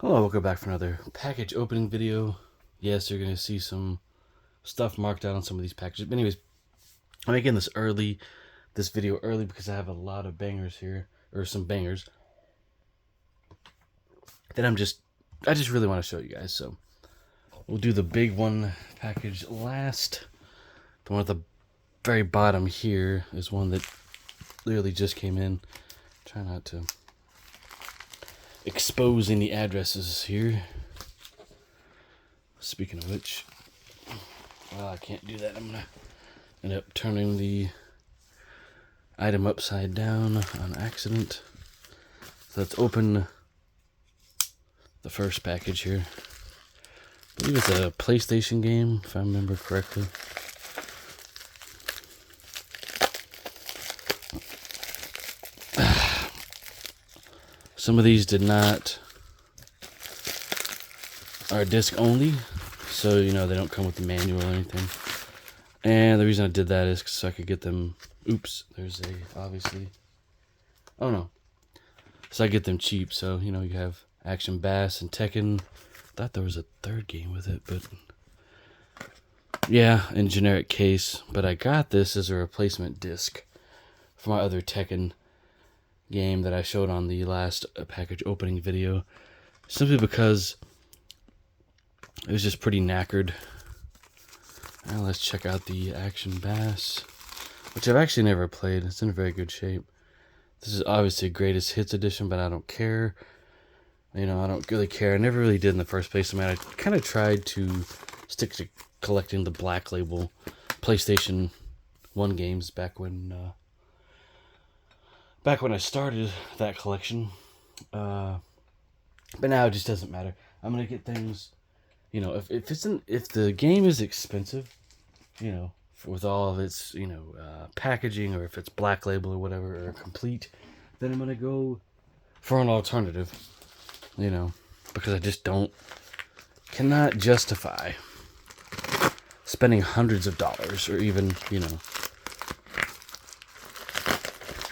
Hello, welcome back for another package opening video. Yes, you're going to see some stuff marked out on some of these packages. But anyways, I'm making this video early because I have a lot of bangers here, or some bangers that I just really want to show you guys. So we'll do the big one package last. The one at the very bottom here is one that literally just came in. Try not to expose any addresses here. Speaking of which, well, I can't do that. I'm gonna end up turning the item upside down on accident. So let's open the first package here. I believe it's a PlayStation game, if I remember correctly. Some of these are disc only, so they don't come with the manual or anything. And the reason I did that is so I could get them. Oops, there's obviously. Oh no. So I get them cheap. So you have Action Bass and Tekken. Thought there was a third game with it, but yeah, in generic case. But I got this as a replacement disc for my other Tekken game that I showed on the last package opening video, simply because it was just pretty knackered. Now let's check out the Action Bass, which I've actually never played. It's in very good shape. This is obviously a greatest hits edition, but I don't care. I don't really care. I never really did in the first place. I mean, I kind of tried to stick to collecting the Black Label PlayStation 1 games back when I started that collection. But now it just doesn't matter. I'm gonna get things. If the game is expensive, with all of its packaging, or if it's Black Label or whatever, or complete, then I'm gonna go for an alternative. Because I just cannot justify spending hundreds of dollars, or even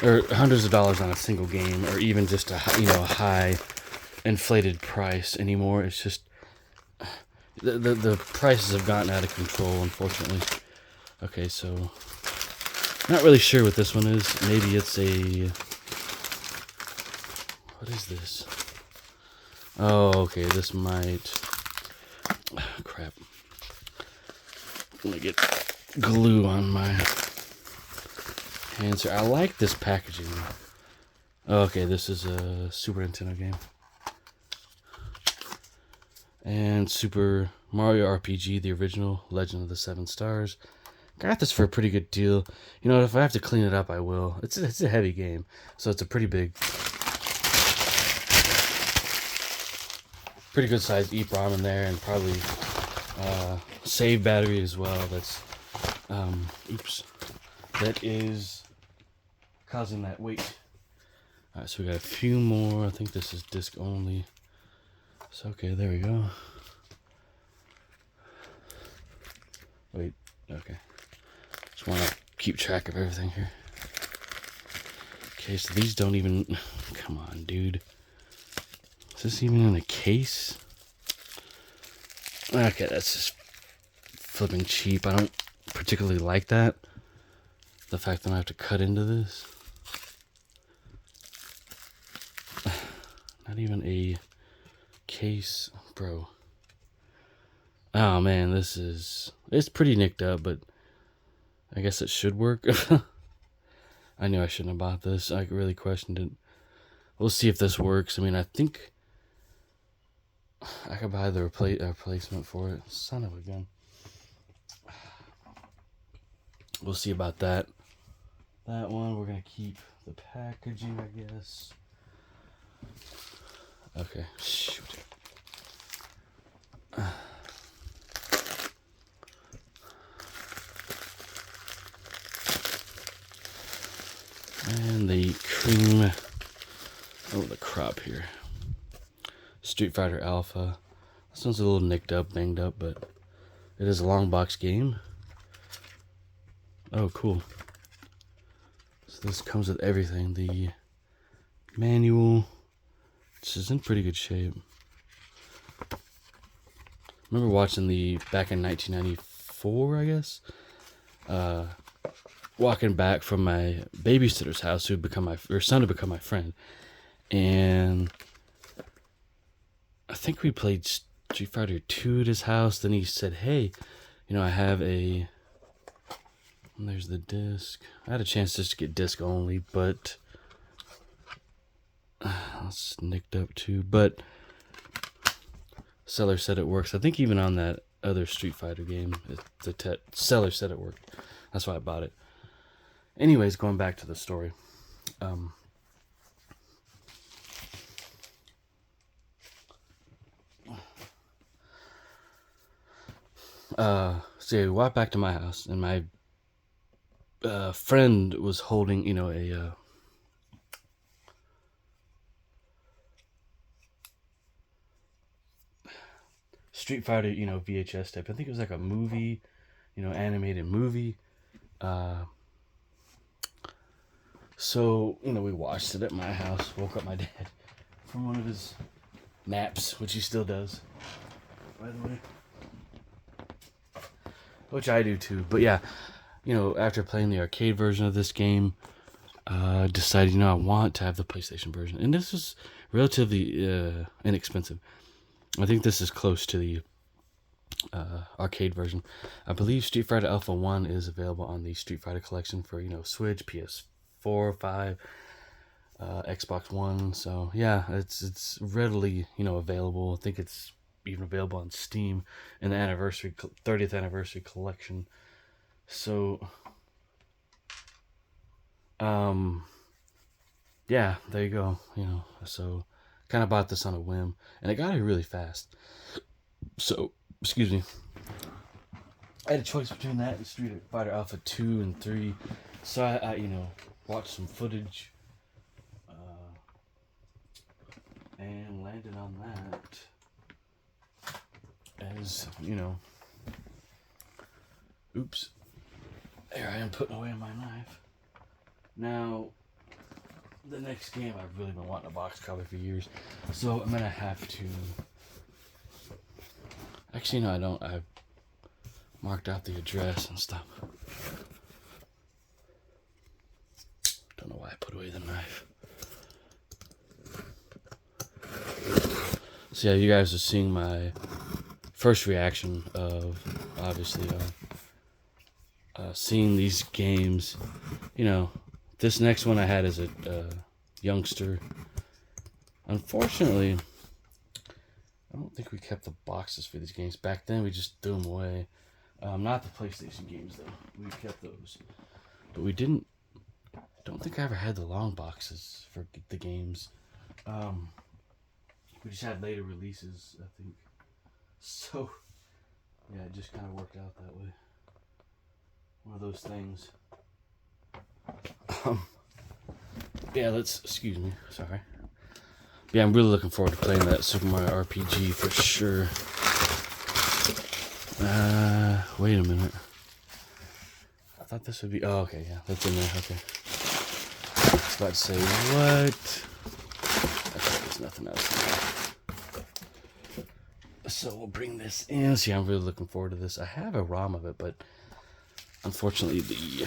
or hundreds of dollars on a single game, or even just a high inflated price anymore. It's just the prices have gotten out of control, unfortunately. Okay, so not really sure what this one is. Maybe it's what is this? Oh, okay, this might. Crap. Let me get glue on my hands here. I like this packaging. Okay, this is a Super Nintendo game. And Super Mario RPG, the original, Legend of the Seven Stars. Got this for a pretty good deal. If I have to clean it up, I will. It's a heavy game, so it's a pretty good sized EEPROM in there, and probably save battery as well. That's that is causing that weight. All right, so we got a few more. I think this is disc only. So okay, there we go. Wait, okay. Just want to keep track of everything here. Okay, so these don't even. Come on, dude. Is this even in a case? Okay, that's just flipping cheap. I don't particularly like that. The fact that I have to cut into this. Not even a case, bro. Oh man, it's pretty nicked up, but I guess it should work. I knew I shouldn't have bought this. I really questioned it. We'll see if this works. I mean, I think I could buy the replacement for it. Son of a gun. We'll see about that. That one, we're going to keep the packaging, I guess. Okay, shoot. And the cream. Oh, the crop here. Street Fighter Alpha. This one's a little nicked up, banged up, but it is a long box game. Oh, cool. So this comes with everything. The manual, which is in pretty good shape. remember watching back in 1994, I guess. Walking back from my babysitter's house, who son to become my friend, and I think we played Street Fighter 2 at his house. Then he said, "Hey, I have a." And there's the disc. I had a chance just to get disc only, but it's nicked up too. But seller said it works. I think even on that other Street Fighter game, the seller said it worked. That's why I bought it. Anyways, going back to the story. So yeah, we walked back to my house, and my friend was holding, a Street Fighter, VHS tape. I think it was like a movie, animated movie. So, we watched it at my house. Woke up my dad from one of his naps, which he still does, by the way. Which I do too. But yeah, after playing the arcade version of this game, decided, I want to have the PlayStation version. And this is relatively inexpensive. I think this is close to the arcade version. I believe Street Fighter Alpha 1 is available on the Street Fighter collection for, Switch, PS4, 5, Xbox One. So yeah, it's readily, available. I think it's even available on Steam in the 30th anniversary collection. So yeah, there you go. So kind of bought this on a whim, and it got here really fast. So, excuse me. I had a choice between that and Street Fighter Alpha 2 and 3. So I watched some footage and landed on that. As, oops. There I am putting away my knife. Now, the next game I've really been wanting a box copy for years. So I'm going to have to... Actually, no, I don't. I've marked out the address and stuff. Don't know why I put away the knife. So yeah, you guys are seeing my first reaction of, obviously, seeing these games. This next one I had as a youngster. Unfortunately, I don't think we kept the boxes for these games. Back then, we just threw them away. Not the PlayStation games, though. We kept those. But we didn't... don't think I ever had the long boxes for the games. We just had later releases, I think. So, yeah, it just kind of worked out that way. One of those things. Yeah, excuse me, sorry. Yeah, I'm really looking forward to playing that Super Mario RPG for sure. Wait a minute. I thought this would be... oh, okay, yeah, that's in there, okay. I was about to say, what? Okay, there's nothing else in there. So we'll bring this in. See, I'm really looking forward to this. I have a ROM of it, but unfortunately the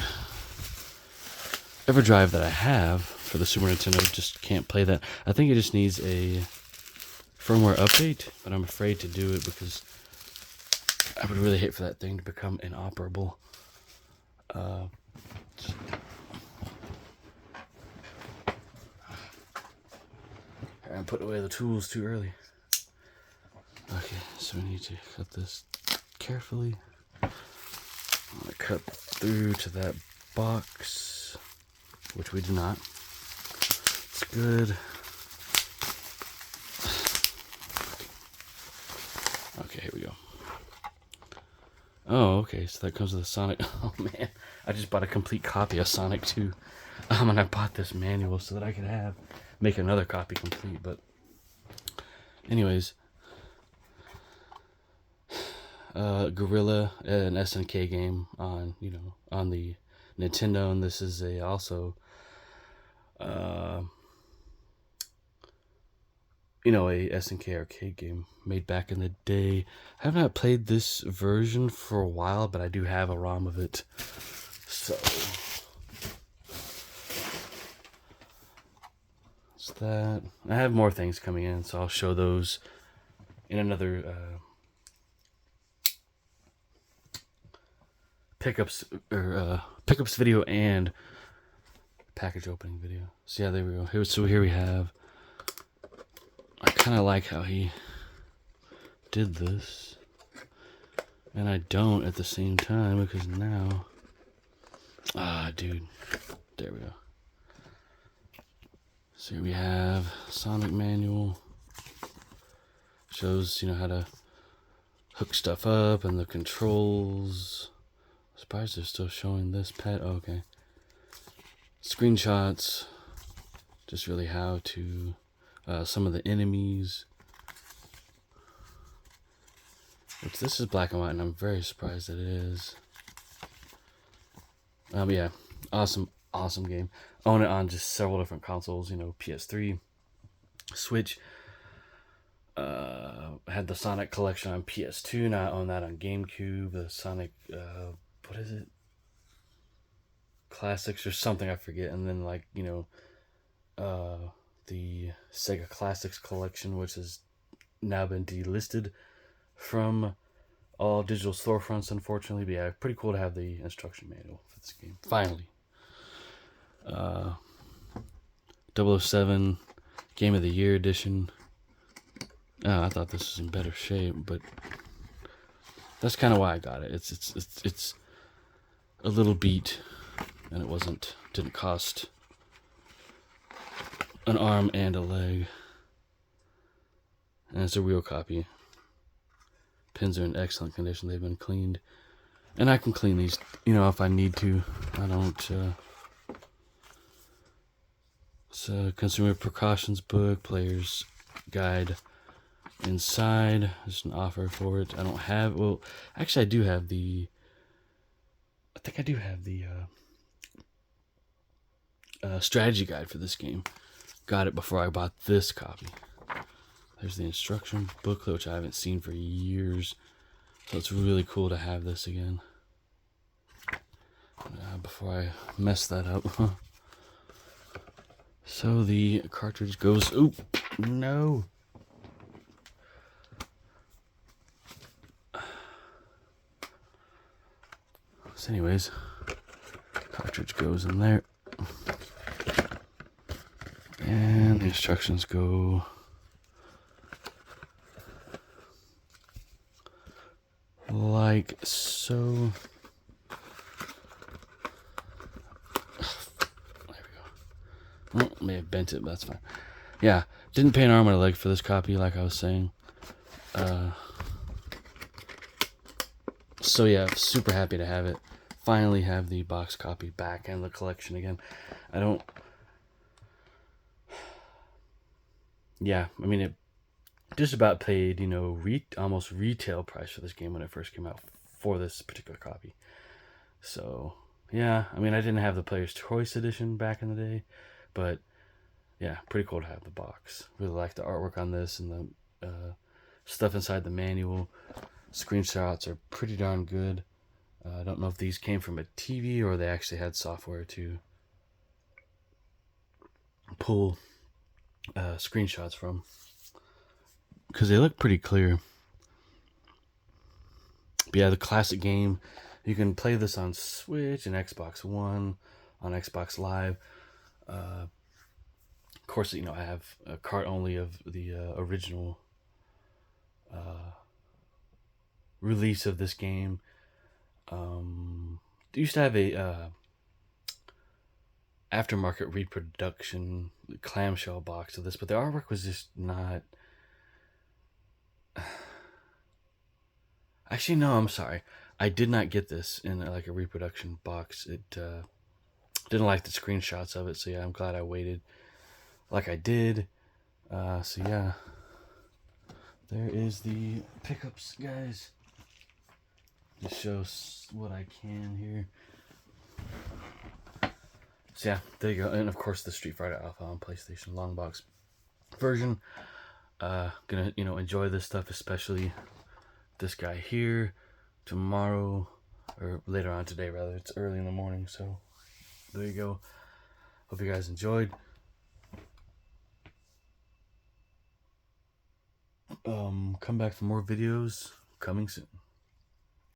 EverDrive that I have for the Super Nintendo just can't play that. I think it just needs a firmware update, but I'm afraid to do it because I would really hate for that thing to become inoperable. I put away the tools too early. Okay, so we need to cut this carefully. I'm gonna cut through to that box, which we do not. It's good. Okay, here we go. Oh, okay, so that comes with a Sonic. Oh man, I just bought a complete copy of Sonic 2. And I bought this manual so that I could make another copy complete. But anyways, Gorilla, an SNK game on the Nintendo, and this is also you know, a SNK arcade game made back in the day. I have not played this version for a while, but I do have a ROM of it. So that's that. I have more things coming in, so I'll show those in another pickups video and package opening video. So yeah, there we go. Here we have. I kind of like how he did this, and I don't at the same time because now, dude, there we go. So here we have Sonic manual. Shows, you know, how to hook stuff up and the controls. I'm surprised they're still showing this pad. Oh, okay. Screenshots. Just really how to some of the enemies. Which this is black and white, and I'm very surprised that it is. Yeah, awesome game. Own it on just several different consoles. You know, PS3, Switch. Had the Sonic collection on PS2. Now I own that on GameCube. The Sonic, what is it? Classics or something, I forget. And then, like, you know, the Sega Classics collection, which has now been delisted from all digital storefronts, unfortunately. But yeah, pretty cool to have the instruction manual for this game. Finally. 007 Game of the Year edition. I thought this was in better shape, but that's kind of why I got it. It's a little beat, and didn't cost an arm and a leg. And it's a real copy. Pins are in excellent condition. They've been cleaned, and I can clean these, you know, if I need to. I don't. It's a consumer precautions book, player's guide. Inside, there's an offer for it. I don't have, well, actually I do have the, I think I do have the strategy guide for this game. Got it before I bought this copy. There's the instruction booklet, which I haven't seen for years. So it's really cool to have this again. Before I mess that up. So the cartridge goes, oop, no. So anyways, cartridge goes in there. And the instructions go like so. There we go. May have bent it, but that's fine. Yeah, didn't pay an arm and a leg for this copy, like I was saying. So yeah, super happy to have it. Finally have the box copy back in the collection again. Yeah, I mean, it just about paid, you know, almost retail price for this game when it first came out for this particular copy. So, yeah, I mean, I didn't have the Player's Choice edition back in the day, but yeah, pretty cool to have the box. Really like the artwork on this and the stuff inside the manual. Screenshots are pretty darn good. I don't know if these came from a TV or they actually had software to pull screenshots from, because they look pretty clear. But yeah, the classic game, you can play this on Switch and Xbox One, on Xbox Live. Of course, you know, I have a cart only of the original release of this game. They used to have a aftermarket reproduction clamshell box of this, but the artwork was just not. Actually, no, I'm sorry. I did not get this in like a reproduction box. It didn't like the screenshots of it, so yeah, I'm glad I waited like I did. So yeah, there is the pickups, guys. Just shows what I can here. So yeah, there you go. And of course the Street Fighter Alpha on PlayStation long box version. Gonna, enjoy this stuff, especially this guy here. Tomorrow, or later on today rather, it's early in the morning, so there you go. Hope you guys enjoyed. Come back for more videos coming soon.